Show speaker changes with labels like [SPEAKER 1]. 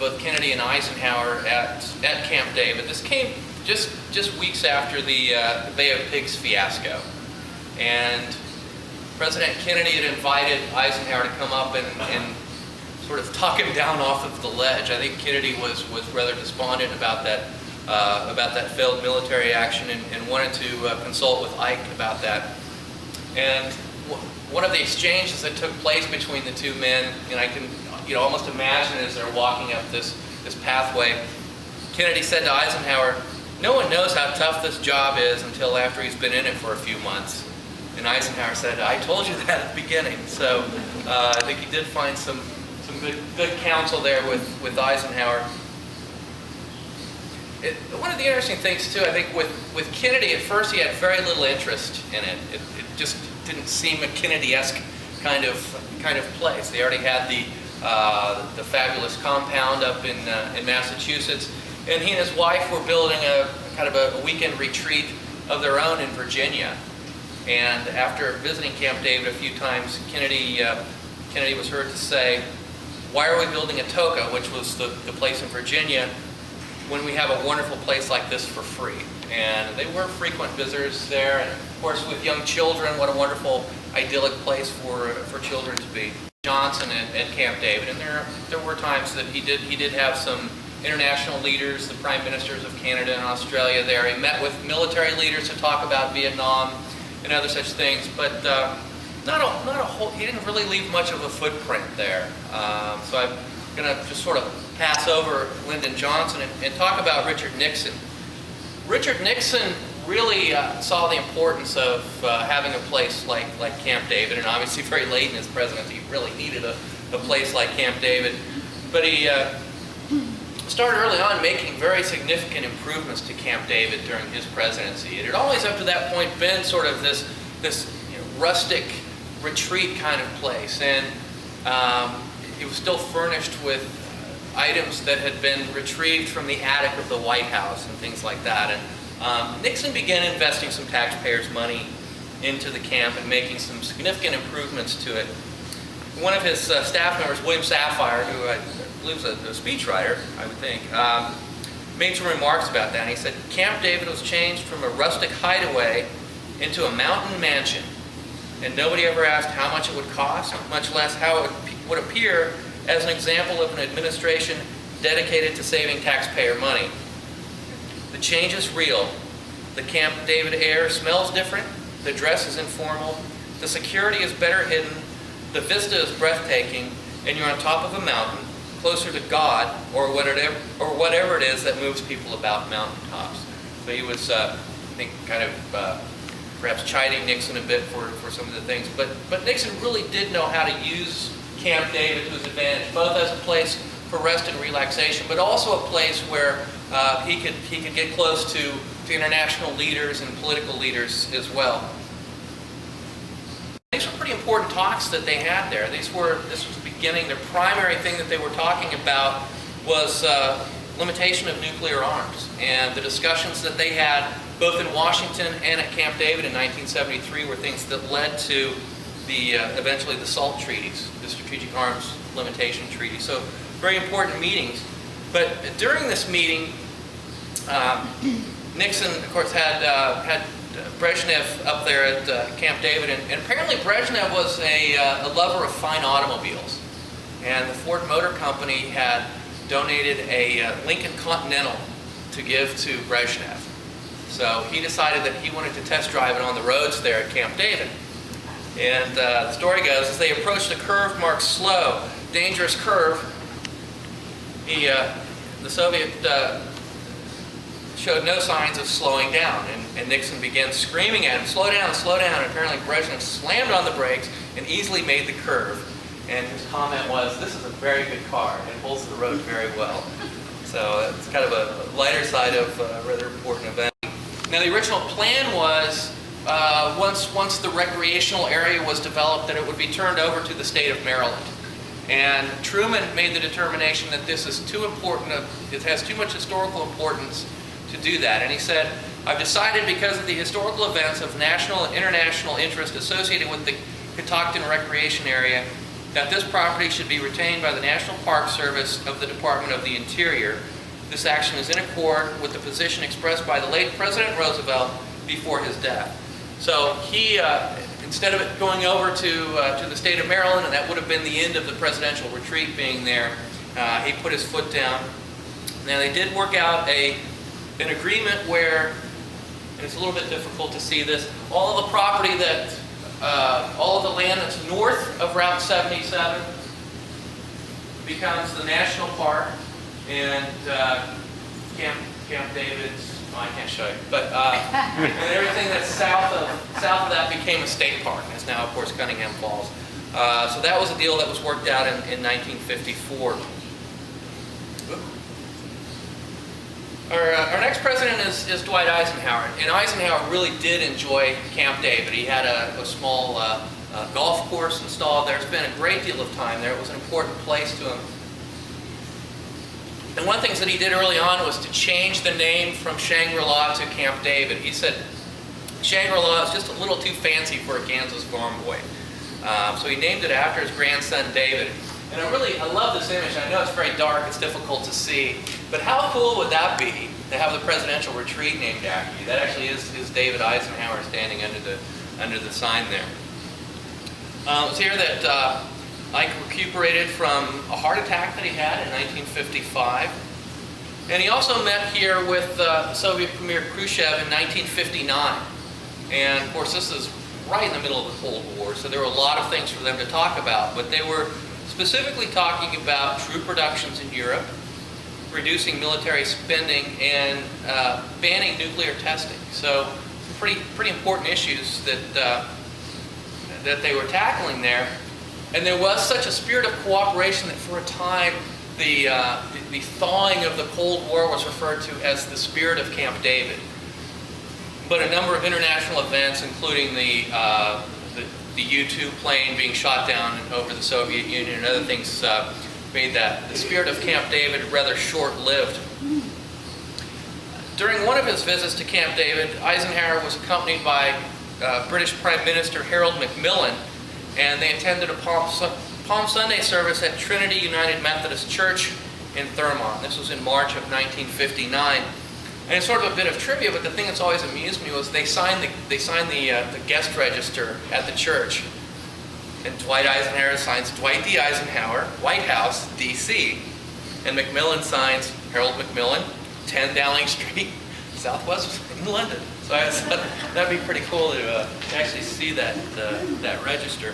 [SPEAKER 1] both Kennedy and Eisenhower at Camp David. This came just weeks after the Bay of Pigs fiasco. And President Kennedy had invited Eisenhower to come up and sort of talk him down off of the ledge. I think Kennedy was rather despondent about that failed military action and wanted to consult with Ike about that. And one of the exchanges that took place between the two men, and I can almost imagine as they're walking up this pathway, Kennedy said to Eisenhower, "No one knows how tough this job is until after he's been in it for a few months." And Eisenhower said, "I told you that at the beginning." So I think he did find some good counsel there with Eisenhower. One of the interesting things too, I think with Kennedy, at first he had very little interest in it. It just didn't seem a Kennedy-esque kind of place. They already had the fabulous compound up in Massachusetts, and he and his wife were building a kind of a weekend retreat of their own in Virginia. And after visiting Camp David a few times, Kennedy was heard to say, "Why are we building a Toka," which was the place in Virginia, "when we have a wonderful place like this for free?" And they were frequent visitors there, and of course with young children, what a wonderful idyllic place for children to be. Johnson at Camp David, and there were times that he did have some international leaders, the prime ministers of Canada and Australia there. He met with military leaders to talk about Vietnam and other such things, but not a whole. He didn't really leave much of a footprint there. So I'm going to just sort of pass over Lyndon Johnson and talk about Richard Nixon. Richard Nixon really saw the importance of having a place like Camp David, and obviously very late in his presidency, he really needed a place like Camp David. But he started early on making very significant improvements to Camp David during his presidency. It had always up to that point been sort of this rustic retreat kind of place, and it was still furnished with items that had been retrieved from the attic of the White House and things like that. And Nixon began investing some taxpayers' money into the camp and making some significant improvements to it. One of his staff members, William Safire, who I believe is a speechwriter, I would think, made some remarks about that. And he said, "Camp David was changed from a rustic hideaway into a mountain mansion, and nobody ever asked how much it would cost, much less how it would appear as an example of an administration dedicated to saving taxpayer money. The change is real. The Camp David air smells different, the dress is informal, the security is better hidden, the vista is breathtaking, and you're on top of a mountain, closer to God, or whatever it is that moves people about mountaintops." So he was, I think, kind of perhaps chiding Nixon a bit for some of the things. But Nixon really did know how to use Camp David to his advantage, both as a place for rest and relaxation, but also a place where he could get close to international leaders and political leaders as well. These were pretty important talks that they had there. This was the beginning. The primary thing that they were talking about was limitation of nuclear arms, and the discussions that they had both in Washington and at Camp David in 1973 were things that led to eventually the SALT treaties, the Strategic Arms Limitation Treaty. So very important meetings. But during this meeting, Nixon, of course, had Brezhnev up there at Camp David, and apparently Brezhnev was a lover of fine automobiles. And the Ford Motor Company had donated a Lincoln Continental to give to Brezhnev. So he decided that he wanted to test drive it on the roads there at Camp David. And the story goes, as they approached a curve marked slow, dangerous curve, the Soviet showed no signs of slowing down, and Nixon began screaming at him, slow down, and apparently Brezhnev slammed on the brakes and easily made the curve. And his comment was, "This is a very good car, and holds the road very well." So it's kind of a lighter side of a rather important event. Now the original plan was, once the recreational area was developed, that it would be turned over to the state of Maryland. And Truman made the determination that this is too important, it has too much historical importance to do that. And he said, "I've decided because of the historical events of national and international interest associated with the Catoctin recreation area, that this property should be retained by the National Park Service of the Department of the Interior. This action is in accord with the position expressed by the late President Roosevelt before his death. So he, instead of it going over to the state of Maryland, and that would have been the end of the presidential retreat being there, he put his foot down. Now they did work out an agreement where, and it's a little bit difficult to see this, all of the property that, all of the land that's north of Route 77 becomes the national park, and Camp David's, well, I can't show you, but and everything that's south of that became a state park. It's now, of course, Cunningham Falls. So that was a deal that was worked out in 1954. Our next president is Dwight Eisenhower, and Eisenhower really did enjoy Camp David. He had a small golf course installed there. Spent a great deal of time there. It was an important place to him. And one of the things that he did early on was to change the name from Shangri-La to Camp David. He said Shangri-La is just a little too fancy for a Kansas farm boy. So he named it after his grandson David. And I love this image. I know it's very dark, it's difficult to see, but how cool would that be to have the presidential retreat named after you? That actually is David Eisenhower standing under the sign there. It was here that Ike recuperated from a heart attack that he had in 1955. And he also met here with Soviet Premier Khrushchev in 1959. And of course, this is right in the middle of the Cold War, so there were a lot of things for them to talk about, but they were specifically talking about troop reductions in Europe, reducing military spending, and banning nuclear testing. So some pretty important issues that they were tackling there. And there was such a spirit of cooperation that for a time the thawing of the Cold War was referred to as the spirit of Camp David. But a number of international events, including the U-2 plane being shot down over the Soviet Union and other things, made the spirit of Camp David rather short-lived. During one of his visits to Camp David, Eisenhower was accompanied by British Prime Minister Harold Macmillan, and they attended a Palm Sunday service at Trinity United Methodist Church in Thurmont. This was in March of 1959. And it's sort of a bit of trivia, but the thing that's always amused me was they signed the guest register at the church. And Dwight Eisenhower signs Dwight D. Eisenhower, White House, D.C. And Macmillan signs Harold Macmillan, 10 Dowling Street, Southwest in London. So I thought that'd be pretty cool to actually see that register.